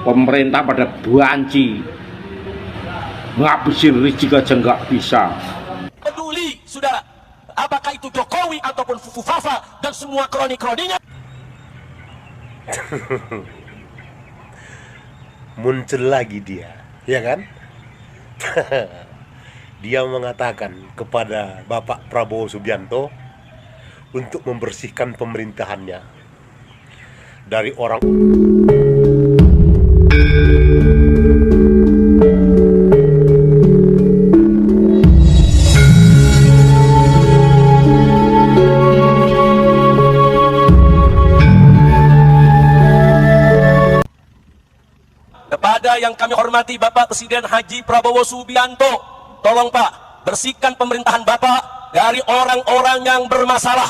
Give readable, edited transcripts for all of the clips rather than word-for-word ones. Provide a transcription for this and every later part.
Pemerintah pada banci, ngabisin rezeki aja nggak bisa. Peduli, saudara, apakah itu Jokowi ataupun Fufu Fafa dan semua kroni-kroninya. Muncul lagi dia, ya kan? Dia mengatakan kepada Bapak Prabowo Subianto untuk membersihkan pemerintahannya dari orang. Kepada yang kami hormati Bapak Presiden Haji Prabowo Subianto, tolong Pak, bersihkan pemerintahan Bapak dari orang-orang yang bermasalah,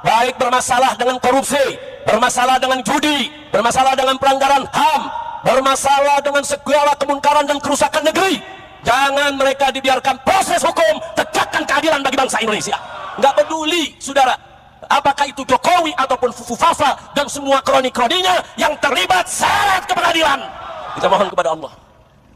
baik bermasalah dengan korupsi, bermasalah dengan judi, bermasalah dengan pelanggaran HAM, bermasalah dengan segala kemungkaran dan kerusakan negeri. Jangan mereka dibiarkan proses hukum, tegakkan keadilan bagi bangsa Indonesia. Nggak peduli, saudara, apakah itu Jokowi ataupun Fufu Fafa dan semua kroni-kroninya yang terlibat, seret ke pengadilan. Kita mohon kepada Allah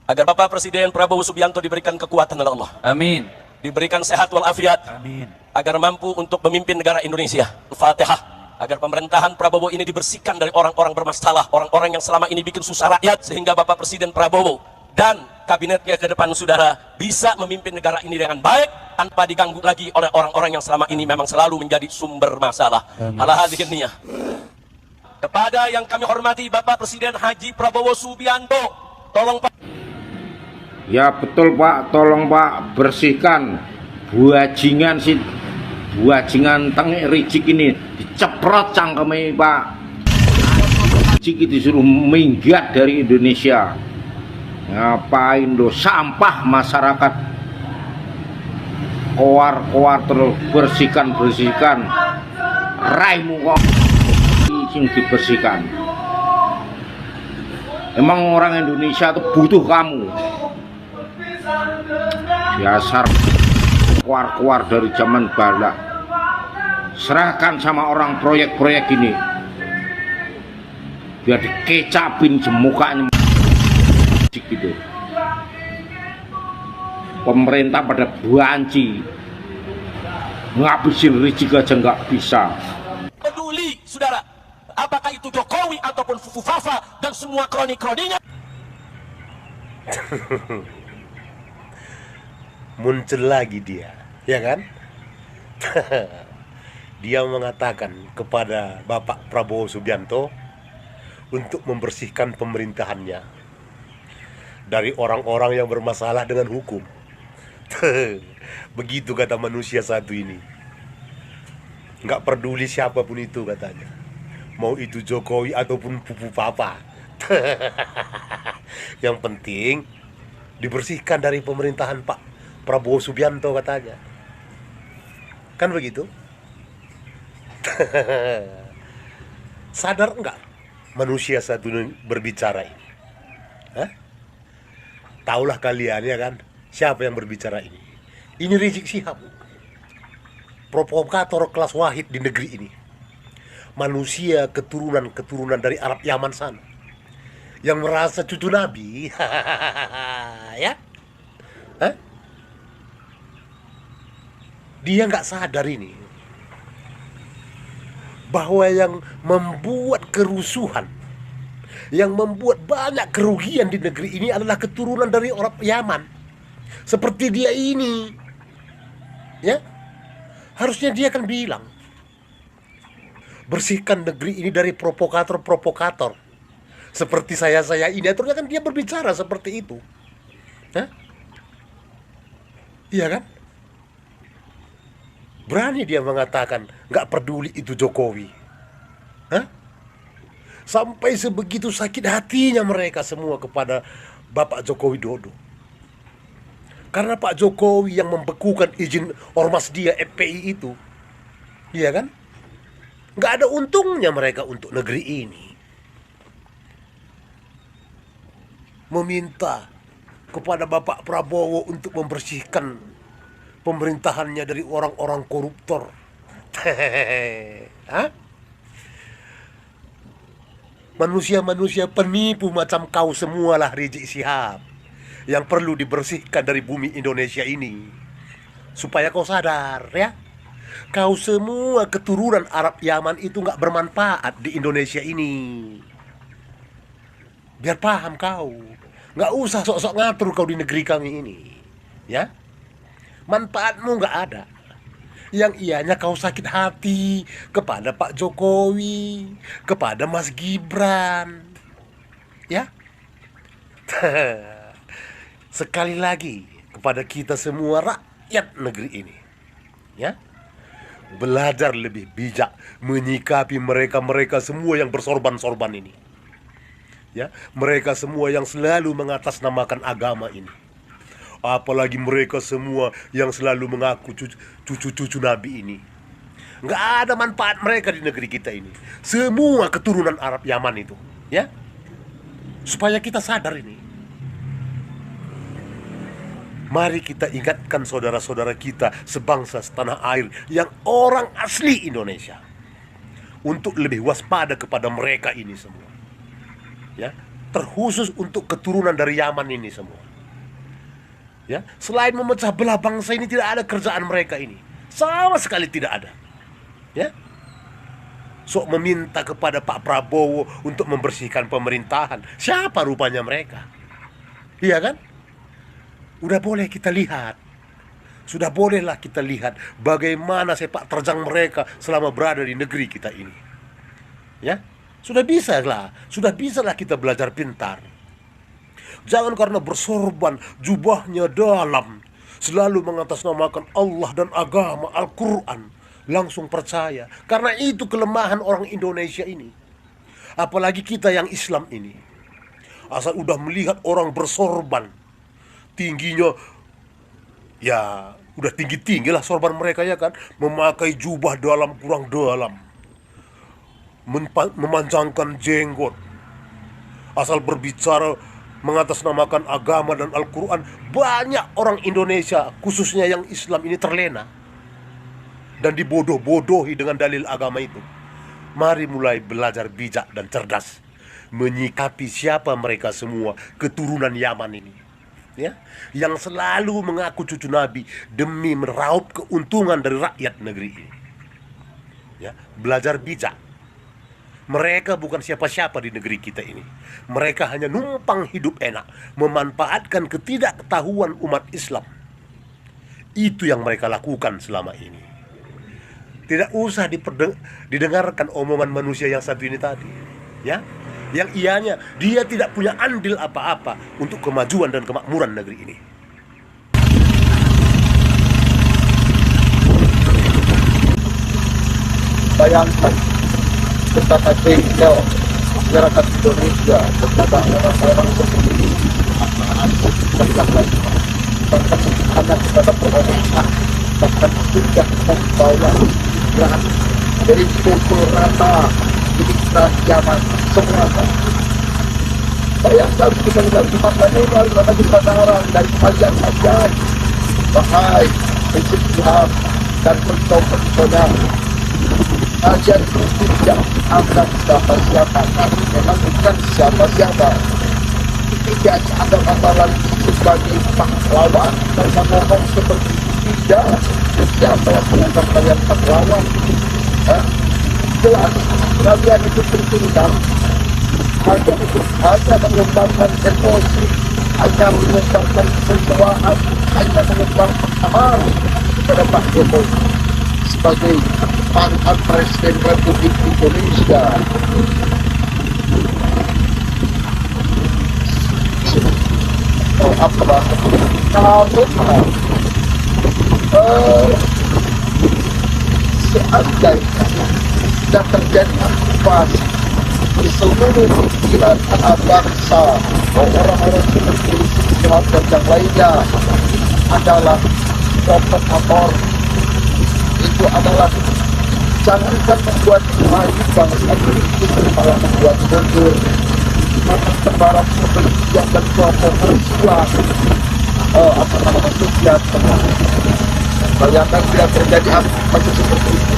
agar Bapak Presiden Prabowo Subianto diberikan kekuatan oleh Allah. Amin. Diberikan sehat walafiat. Amin. Agar mampu untuk memimpin negara Indonesia. Fatihah. Agar pemerintahan Prabowo ini dibersihkan dari orang-orang bermasalah, orang-orang yang selama ini bikin susah rakyat, sehingga Bapak Presiden Prabowo dan kabinetnya ke depan, saudara, bisa memimpin negara ini dengan baik tanpa diganggu lagi oleh orang-orang yang selama ini memang selalu menjadi sumber masalah. Ala hadhihi niyah. Kepada yang kami hormati Bapak Presiden Haji Prabowo Subianto, tolong Pak. Ya betul Pak, tolong Pak bersihkan buajingan sih, buajingan tengik rijik ini diceprot cangkeme Pak. Rijik disuruh minggat dari Indonesia. Ngapain lo sampah masyarakat, koar-koar terus bersihkan raimu kok yang dibersihkan. Emang orang Indonesia itu butuh kamu. Dasar keluar dari zaman bala. Serahkan sama orang proyek-proyek ini, biar dikecapin semukanya gitu. Pemerintah pada banci, ngabisin rezeki aja nggak bisa. Peduli, saudara, apakah itu Jokowi ataupun Fufu Fafa dan semua kroni-kroninya. Muncul lagi dia, ya kan? Dia mengatakan kepada Bapak Prabowo Subianto untuk membersihkan pemerintahannya dari orang-orang yang bermasalah dengan hukum. Begitu kata manusia satu ini. Nggak peduli siapapun itu katanya, mau itu Jokowi ataupun Fufu Fafa. Yang penting dibersihkan dari pemerintahan Pak Prabowo Subianto katanya. Kan begitu? Sadar enggak manusia satu berbicara ini? Hah? Taulah kalian ya kan, siapa yang berbicara ini? Ini Rizik Syihab, provokator kelas wahid di negeri ini. Manusia keturunan dari Arab Yaman sana, yang merasa cucu Nabi. Ya? Hah? Dia nggak sadar ini, bahwa yang membuat kerusuhan, yang membuat banyak kerugian di negeri ini adalah keturunan dari orang Yaman. Seperti dia ini, ya, harusnya dia kan bilang, bersihkan negeri ini dari provokator-provokator seperti saya ini. Ternyata kan dia berbicara seperti itu. Hah? Iya kan? Berani dia mengatakan nggak peduli itu Jokowi. Hah? Sampai sebegitu sakit hatinya mereka semua kepada Bapak Joko Widodo. Karena Pak Jokowi yang membekukan izin ormas dia FPI itu. Iya kan? Nggak ada untungnya mereka untuk negeri ini. Meminta kepada Bapak Prabowo untuk membersihkan pemerintahannya dari orang-orang koruptor. Hah? Manusia-manusia penipu macam kau semualah Rizik Syihab yang perlu dibersihkan dari bumi Indonesia ini. Supaya kau sadar ya, kau semua keturunan Arab Yaman itu gak bermanfaat di Indonesia ini. Biar paham kau, gak usah sok-sok ngatur kau di negeri kami ini ya. Manfaatmu gak ada. Yang ianya kau sakit hati kepada Pak Jokowi, kepada Mas Gibran ya. Sekali lagi kepada kita semua rakyat negeri ini ya, belajar lebih bijak menyikapi mereka-mereka semua yang bersorban-sorban ini ya. Mereka semua yang selalu mengatasnamakan agama ini, apalagi mereka semua yang selalu mengaku cucu-cucu Nabi ini. Nggak ada manfaat mereka di negeri kita ini. Semua keturunan Arab Yaman itu ya. Supaya kita sadar ini, mari kita ingatkan saudara-saudara kita sebangsa setanah air yang orang asli Indonesia untuk lebih waspada kepada mereka ini semua ya. Terkhusus untuk keturunan dari Yaman ini semua ya. Selain memecah belah bangsa ini, tidak ada kerjaan mereka ini, sama sekali tidak ada ya. Sok meminta kepada Pak Prabowo untuk membersihkan pemerintahan. Siapa rupanya mereka? Iya kan? Udah boleh kita lihat, sudah bolehlah kita lihat bagaimana sepak terjang mereka selama berada di negeri kita ini ya. Sudah bisalah kita belajar pintar. Jangan karena bersorban, jubahnya dalam, selalu mengatasnamakan Allah dan agama Al-Quran, langsung percaya. Karena itu kelemahan orang Indonesia ini. Apalagi kita yang Islam ini. Asal udah melihat orang bersorban, tingginya, ya udah tinggi-tinggi lah sorban mereka ya kan. Memakai jubah dalam kurang dalam, memanjangkan jenggot. Asal berbicara mengatasnamakan agama dan Al-Quran, banyak orang Indonesia khususnya yang Islam ini terlena dan dibodoh-bodohi dengan dalil agama itu. Mari mulai belajar bijak dan cerdas menyikapi siapa mereka semua keturunan Yaman ini ya, yang selalu mengaku cucu Nabi demi meraup keuntungan dari rakyat negeri ini ya. Belajar bijak. Mereka bukan siapa-siapa di negeri kita ini. Mereka hanya numpang hidup enak, memanfaatkan ketidaktahuan umat Islam. Itu yang mereka lakukan selama ini. Tidak usah didengarkan omongan manusia yang satu ini tadi ya, yang ianya dia tidak punya andil apa-apa untuk kemajuan dan kemakmuran negeri ini. Bayangkan betapa jengkel masyarakat Indonesia kepada orang-orang seperti ini, bahkan anak kepada pemerintah, bahkan sudah membawa gerakan dari pukul rata di Yaman semua. Bayangkan kita tidak dimakan ini karena kesadaran dari kalian saja. Bahai Rizik Syihab dan mencoba kajian itu tidak akan siapa-siapa, tapi memang bukan siapa-siapa. Tidak ada masalah sebagai pahlawan dan ngomong seperti tidak. Siapa yang menganggap kalian pahlawan? Jelas kalian itu bertindak hanya mengembangkan emosi, hanya mengembangkan kecewaan, hanya mengembangkan amal kepada Pak Jokowi sebagai mantan Presiden Republik Indonesia. Oh, apa? Seandainya tidak terjadi aktivasi di seluruh pikiran anak bangsa, orang-orang seperti Syihab dan yang lainnya adalah provokator. Itu adalah jangankan membuat maju bangsa ini, malah membuat mundur, sebarang kebencian dan keoposisian sosial. Bayangkan tidak terjadi apa seperti itu,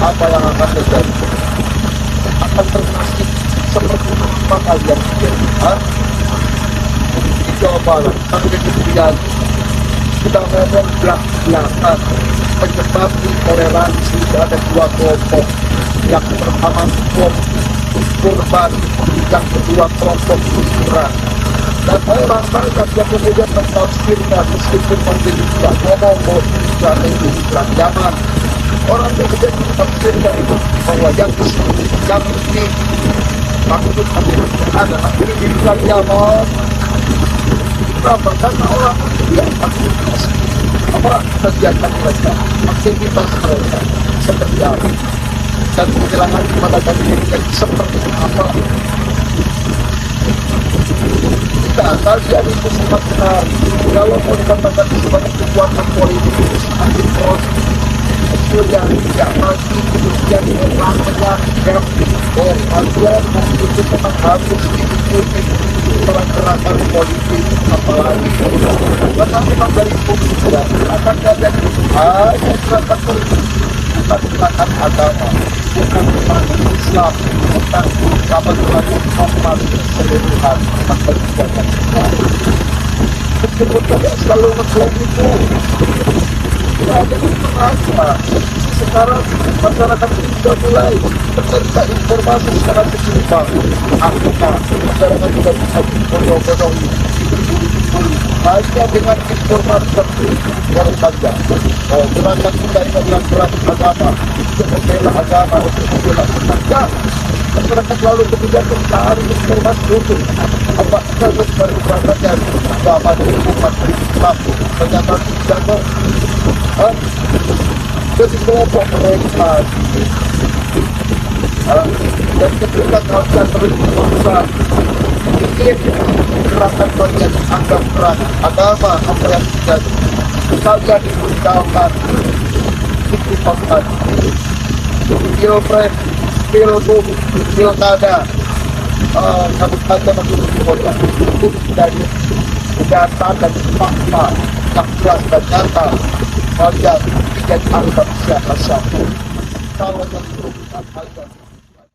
apa yang akan terjadi? Akan terjadi seperti apa kalian pikir? Di Jawa Barat, kami kemudian kita ngomong belak-belakan penyebab intoleransi. Ada dua kelompok. Yang pertama kelompok kurban, yang kedua kelompok kuburan. Dan orang banyak yang kemudian mentafsirkan meskipun mungkin tidak ngomong bahwa Islam itu Islam zaman. Orang kemudian mentafsirkan itu bahwa yang ini maksud adalah ini Islam zaman. Kenapa? Karena orang yang aktivitas kegiatan mereka, aktivitas mereka seperti apa, dan kehilangan kepada diri seperti apa. Kita kalian itu sangat benar. Kalau mau dikatakan sebagai kekuatan politik itu semakin terus yang tidak mati, kemudian orang menyangkap kalian itu memang harus diikuti gerakan politik, apalagi karena memang dari pemikiran akan kalian hanya gerakan politik, bukan gerakan agama, bukan gerakan Islam, bukan gerakan Muhammad keseluruhan maka kebijakan kita. Meskipun tidak selalu ngeklaim itu, tidak ada yang merasa. Sekarang masyarakat sudah mulai mencari informasi secara seimbang. Akhirnya masyarakat juga bisa bodoh-bodohi hanya dengan informasi tertentu dari saja. Gerakan kita ini adalah gerakan agama, untuk membela agama, untuk membela saja. Masyarakat lalu kemudian mencari informasi itu. Apa saja perbuatannya agama dari umat Islam menyatakan jangan jadi kelompok mereka dan ketika kalian terus berusaha bikin gerakan kalian anggap berat agama apa yang terjadi kalian diberitahukan dikutipkan pilpres, pilgub, pilkada kabupaten atau kota itu dari data dan fakta yang jelas dan nyata. Kalian tidak anggap siapa-siapa. Kalau yang itu bukan kalian